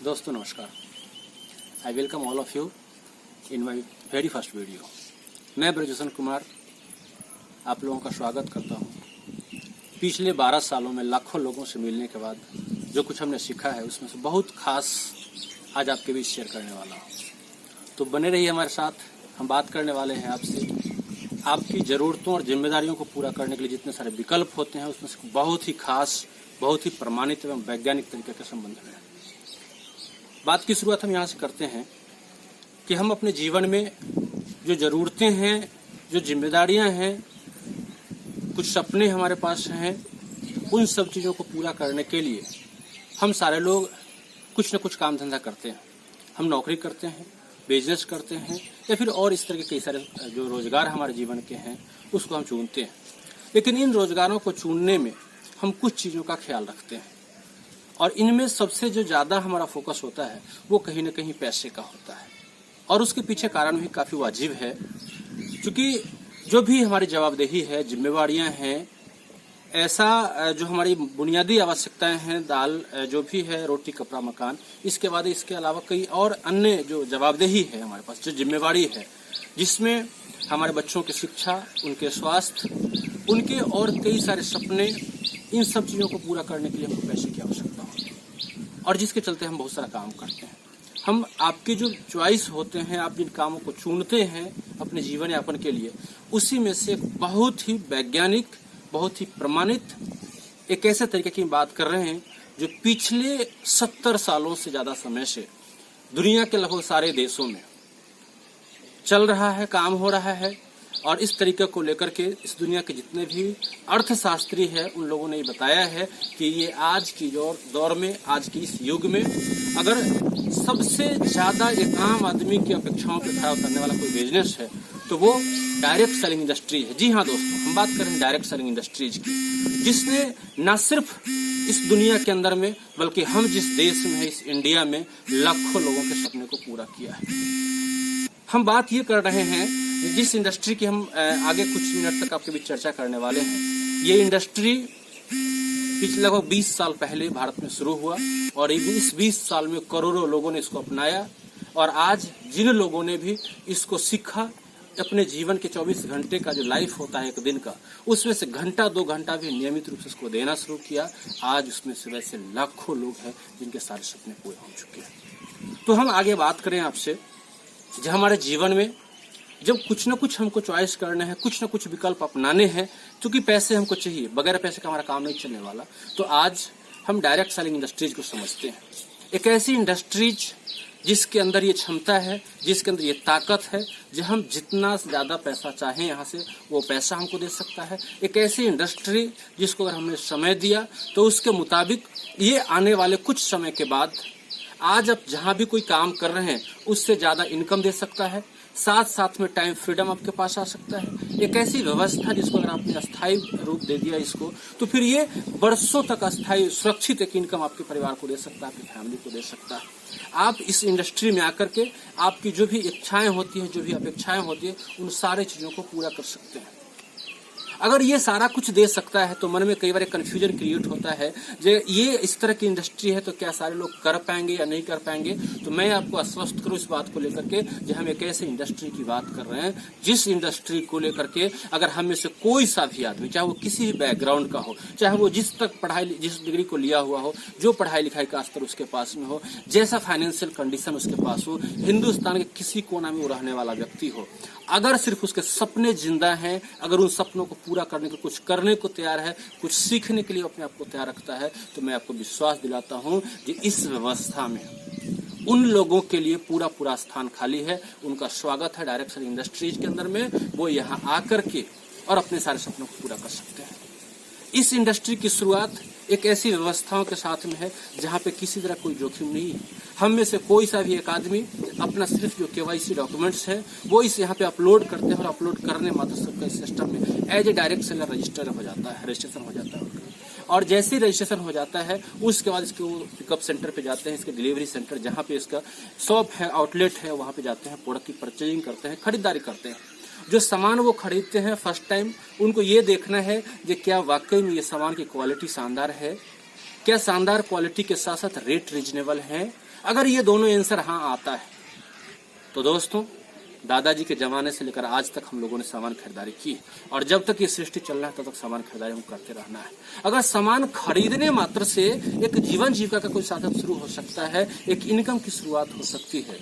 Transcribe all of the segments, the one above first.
दोस्तों नमस्कार। I welcome all of you in my very first video. मैं ब्रजभूषण कुमार आप लोगों का स्वागत करता हूं। पिछले 12 सालों में लाखों लोगों से मिलने के बाद जो कुछ हमने सीखा है उसमें से बहुत खास आज आपके बीच शेयर करने वाला हूं। तो बने रहिए हमारे साथ। हम बात करने वाले हैं आपसे आपकी ज़रूरतों और जिम्मेदारियों को पूरा करने के लिए जितने सारे विकल्प होते हैं उसमें से बहुत ही खास, बहुत ही प्रमाणित एवं वैज्ञानिक तरीके के संबंध में। बात की शुरुआत हम यहाँ से करते हैं कि हम अपने जीवन में जो ज़रूरतें हैं, जो जिम्मेदारियां हैं, कुछ सपने हमारे पास हैं, उन सब चीज़ों को पूरा करने के लिए हम सारे लोग कुछ न कुछ काम धंधा करते हैं। हम नौकरी करते हैं, बिजनेस करते हैं या फिर और इस तरह के कई सारे जो रोज़गार हमारे जीवन के हैं उसको हम चुनते हैं। लेकिन इन रोज़गारों को चुनने में हम कुछ चीज़ों का ख्याल रखते हैं और इनमें सबसे जो ज़्यादा हमारा फोकस होता है वो कहीं ना कहीं पैसे का होता है। और उसके पीछे कारण भी काफ़ी वाजिब है, क्योंकि जो भी हमारी जवाबदेही है, जिम्मेवारियां हैं, ऐसा जो हमारी बुनियादी आवश्यकताएं हैं, दाल जो भी है, रोटी कपड़ा मकान, इसके बाद इसके अलावा कई और अन्य जो जवाबदेही है हमारे पास, जो जिम्मेवारी है, जिसमें हमारे बच्चों की शिक्षा, उनके स्वास्थ्य, उनके और कई सारे सपने, इन सब चीज़ों को पूरा करने के लिए हमको पैसे की आवश्यकता होती है और जिसके चलते हम बहुत सारा काम करते हैं। हम आपके जो चॉइस होते हैं, आप जिन कामों को चुनते हैं अपने जीवन यापन के लिए, उसी में से बहुत ही वैज्ञानिक, बहुत ही प्रमाणित एक ऐसे तरीके की बात कर रहे हैं जो पिछले 70 सालों से ज़्यादा समय से दुनिया के लगभग सारे देशों में चल रहा है, काम हो रहा है। और इस तरीके को लेकर के इस दुनिया के जितने भी अर्थशास्त्री हैं उन लोगों ने बताया है कि ये आज की दौर में, आज की इस युग में अगर सबसे ज़्यादा एक आम आदमी की अपेक्षाओं पे खरा उतरने वाला कोई बिजनेस है तो वो डायरेक्ट सेलिंग इंडस्ट्री है। जी हाँ दोस्तों, हम बात कर रहे हैं डायरेक्ट सेलिंग इंडस्ट्रीज की, जिसने न सिर्फ इस दुनिया के अंदर में बल्कि हम जिस देश में है, इस इंडिया में, लाखों लोगों के सपने को पूरा किया है। हम बात ये कर रहे हैं जिस इंडस्ट्री की हम आगे कुछ मिनट तक आपके बीच चर्चा करने वाले हैं। ये इंडस्ट्री पिछले लगभग 20 साल पहले भारत में शुरू हुआ और इस 20 साल में करोड़ों लोगों ने इसको अपनाया और आज जिन लोगों ने भी इसको सीखा, अपने जीवन के 24 घंटे का जो लाइफ होता है एक दिन का, उसमें से घंटा 2 घंटा भी नियमित रूप से इसको देना शुरू किया। आज उसमें से वैसे लाखों लोग हैं जिनके सारे सपने पूरे हो चुके हैं। तो हम आगे बात करें आपसे, जो हमारे जीवन में जब कुछ न कुछ हमको चॉइस करना है, कुछ न कुछ विकल्प अपनाने हैं, क्योंकि पैसे हमको चाहिए, बगैर पैसे का हमारा काम नहीं चलने वाला, तो आज हम डायरेक्ट सेलिंग इंडस्ट्रीज को समझते हैं। एक ऐसी इंडस्ट्रीज जिसके अंदर ये क्षमता है, जिसके अंदर ये ताकत है, जो हम जितना ज़्यादा पैसा चाहें यहाँ से वो पैसा हमको दे सकता है। एक ऐसी इंडस्ट्री जिसको अगर हमने समय दिया तो उसके मुताबिक ये आने वाले कुछ समय के बाद आज आप जहाँ भी कोई काम कर रहे हैं उससे ज़्यादा इनकम दे सकता है, साथ साथ में टाइम फ्रीडम आपके पास आ सकता है। एक ऐसी व्यवस्था जिसको अगर आपने अस्थायी रूप दे दिया इसको, तो फिर ये वर्षों तक अस्थायी सुरक्षित एक इनकम आपके परिवार को दे सकता है, आपकी फैमिली को दे सकता है। आप इस इंडस्ट्री में आकर के आपकी जो भी इच्छाएं होती हैं, जो भी अपेक्षाएं होती है, उन सारे चीज़ों को पूरा कर सकते हैं। अगर ये सारा कुछ दे सकता है तो मन में कई बार एक कन्फ्यूजन क्रिएट होता है, जो ये इस तरह की इंडस्ट्री है तो क्या सारे लोग कर पाएंगे या नहीं कर पाएंगे। तो मैं आपको आश्वस्त करूं इस बात को लेकर के, जो हम एक ऐसे इंडस्ट्री की बात कर रहे हैं जिस इंडस्ट्री को लेकर के अगर हम में से कोई सा भी आदमी, चाहे वो किसी भी बैकग्राउंड का हो, चाहे वो जिस डिग्री को लिया हुआ हो, जो पढ़ाई लिखाई का स्तर उसके पास में हो, जैसा फाइनेंशियल कंडीशन उसके पास हो, हिंदुस्तान के किसी कोना में वो रहने वाला व्यक्ति हो, अगर सिर्फ उसके सपने जिंदा हैं, अगर उन सपनों को पूरा करने के कुछ करने को तैयार है, कुछ सीखने के लिए अपने आप को तैयार रखता है, तो मैं आपको विश्वास दिलाता हूं कि इस व्यवस्था में उन लोगों के लिए पूरा स्थान खाली है। उनका स्वागत है डायरेक्ट सेलिंग इंडस्ट्रीज के अंदर में। वो यहाँ आकर के और अपने सारे सपनों को पूरा कर सकते हैं। इस इंडस्ट्री की शुरुआत एक ऐसी व्यवस्थाओं के साथ में है जहाँ पे किसी तरह कोई जोखिम नहीं है। हम में से कोई सा भी एक आदमी अपना सिर्फ जो KYC डॉक्यूमेंट्स है वो इस यहाँ पे अपलोड करते हैं और अपलोड करने मात्र सबका इस सिस्टम में as a direct seller registered हो जाता है, रजिस्ट्रेशन हो जाता है। और जैसे ही रजिस्ट्रेशन हो जाता है उसके बाद इसके वो पिकअप सेंटर पे जाते हैं, इसके डिलीवरी सेंटर जहाँ पे इसका शॉप है, आउटलेट है, वहाँ पे जाते हैं, प्रोडक्ट की परचेजिंग करते हैं, खरीदारी करते हैं। जो सामान वो खरीदते हैं फर्स्ट टाइम, उनको ये देखना है कि क्या वाकई में ये सामान की क्वालिटी शानदार है, क्या शानदार क्वालिटी के साथ साथ रेट रीजनेबल है? अगर ये दोनों आंसर हाँ आता है तो दोस्तों दादाजी के जमाने से लेकर आज तक हम लोगों ने सामान खरीदारी की, और जब तक ये सृष्टि चल रहा है तब तक सामान खरीदारी हम करते रहना है। अगर सामान खरीदने मात्र से एक जीवन जीविका का कोई साधन शुरू हो सकता है, एक इनकम की शुरुआत हो सकती है,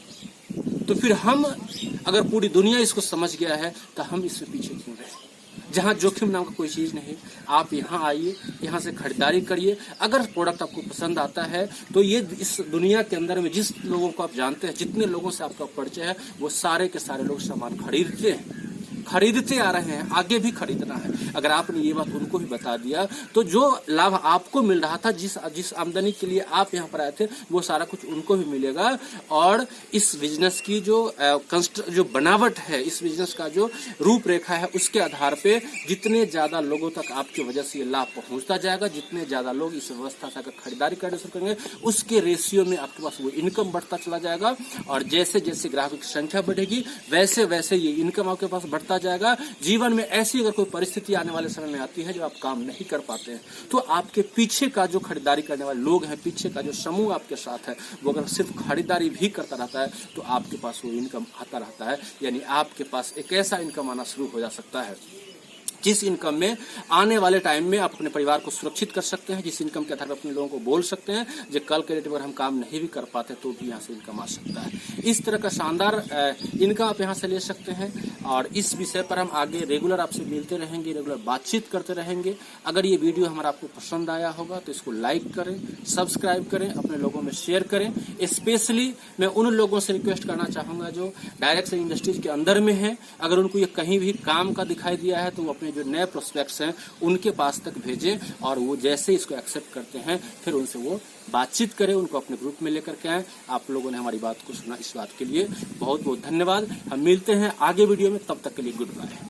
तो फिर हम अगर पूरी दुनिया इसको समझ गया है तो हम इससे पीछे क्यों रहे? जहाँ जोखिम नाम का कोई चीज नहीं, आप यहाँ आइए, यहाँ से खरीदारी करिए। अगर प्रोडक्ट आपको पसंद आता है तो ये इस दुनिया के अंदर में जिस लोगों को आप जानते हैं, जितने लोगों से आपका परिचय है, वो सारे के सारे लोग सामान खरीदते आ रहे हैं, आगे भी खरीदना है। अगर आपने ये बात उनको भी बता दिया तो जो लाभ आपको मिल रहा था, जिस आमदनी के लिए आप यहाँ पर आए थे, वो सारा कुछ उनको भी मिलेगा। और इस बिजनेस की जो बनावट है, इस बिजनेस का जो रूपरेखा है, उसके आधार पे जितने ज्यादा लोगों तक आपकी वजह से ये लाभ पहुंचता जाएगा, जितने ज्यादा लोग इस व्यवस्था से अगर खरीदारी करने शुरू करेंगे, उसके रेशियो में आपके पास वो इनकम बढ़ता चला जाएगा। और जैसे जैसे ग्राहकों की संख्या बढ़ेगी, वैसे वैसे ये इनकम आपके पास बढ़ता जाएगा। जीवन में ऐसी अगर कोई परिस्थिति आने वाले समय में आती है जब आप काम नहीं कर पाते हैं, तो आपके पीछे का जो खरीदारी करने वाले लोग हैं, पीछे का जो समूह आपके साथ है, वो अगर सिर्फ खरीदारी भी करता रहता है तो आपके पास वो इनकम आता रहता है। यानी आपके पास एक ऐसा इनकम आना शुरू हो जा सकता है जिस इनकम में आने वाले टाइम में आप अपने परिवार को सुरक्षित कर सकते हैं, जिस इनकम के आधार पर अपने लोगों को बोल सकते हैं जो कल के डेट पर हम काम नहीं भी कर पाते तो भी यहाँ से इनकम आ सकता है। इस तरह का शानदार इनकम आप यहाँ से ले सकते हैं। और इस विषय पर हम आगे रेगुलर आपसे मिलते रहेंगे, रेगुलर बातचीत करते रहेंगे। अगर ये वीडियो हमारा आपको पसंद आया होगा तो इसको लाइक करें, सब्सक्राइब करें, अपने लोगों में शेयर करें। स्पेशली मैं उन लोगों से रिक्वेस्ट करना चाहूँगा जो डायरेक्ट से इंडस्ट्रीज के अंदर में है, अगर उनको ये कहीं भी काम का दिखाई दिया है तो वो अपने जो नए प्रोस्पेक्ट्स हैं उनके पास तक भेजें, और वो जैसे इसको एक्सेप्ट करते हैं फिर उनसे वो बातचीत करें, उनको अपने ग्रुप में लेकर के आएं। आप लोगों ने हमारी बात को सुना, इस बात के लिए बहुत बहुत धन्यवाद। हम मिलते हैं आगे वीडियो में, तब तक के लिए गुड बाय।